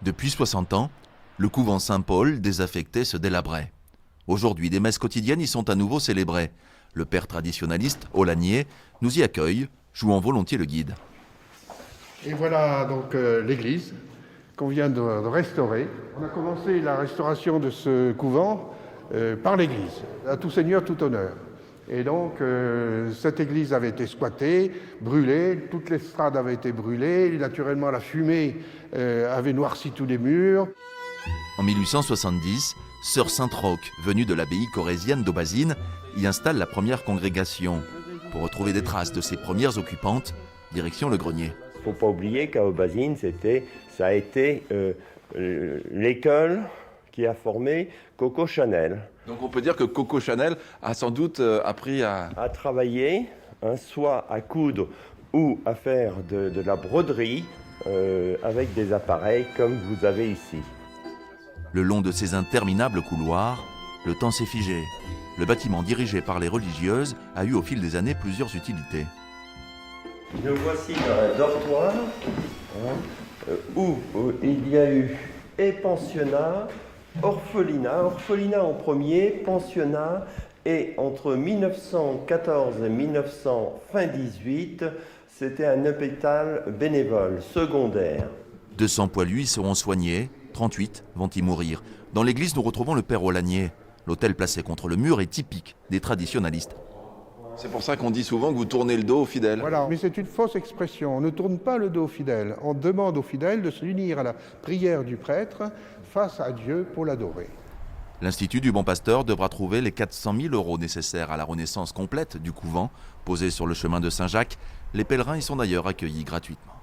Depuis 60 ans, le couvent Saint-Paul, désaffecté, se délabrait. Aujourd'hui, des messes quotidiennes y sont à nouveau célébrées. Le père traditionnaliste, Aulagnier, nous y accueille, jouant volontiers le guide. Et voilà donc l'église qu'on vient de restaurer. On a commencé la restauration de ce couvent par l'église, à tout seigneur, tout honneur. Et donc cette église avait été squattée, brûlée, toute l'estrade avait été brûlée, naturellement la fumée avait noirci tous les murs. En 1870, sœur Sainte-Roque, venue de l'abbaye corésienne d'Aubazine, y installe la première congrégation. Pour retrouver des traces de ses premières occupantes, direction le grenier. Il ne faut pas oublier qu'à Aubazine, ça a été l'école qui a formé Coco Chanel. Donc on peut dire que Coco Chanel a sans doute appris à travailler, soit à coudre ou à faire de la broderie avec des appareils comme vous avez ici. Le long de ces interminables couloirs, le temps s'est figé. Le bâtiment dirigé par les religieuses a eu au fil des années plusieurs utilités. Nous voici dans un dortoir où il y a eu et pensionnat, orphelinat en premier, pensionnat, et entre 1914 et 1918, c'était un hôpital bénévole, secondaire. 200 poilus y seront soignés, 38 vont y mourir. Dans l'église, nous retrouvons le père Aulagnier. L'autel placé contre le mur est typique des traditionalistes. C'est pour ça qu'on dit souvent que vous tournez le dos aux fidèles. Voilà, mais c'est une fausse expression. On ne tourne pas le dos aux fidèles. On demande aux fidèles de s'unir à la prière du prêtre face à Dieu pour l'adorer. L'Institut du Bon Pasteur devra trouver les 400 000 € nécessaires à la renaissance complète du couvent. Posé sur le chemin de Saint-Jacques, les pèlerins y sont d'ailleurs accueillis gratuitement.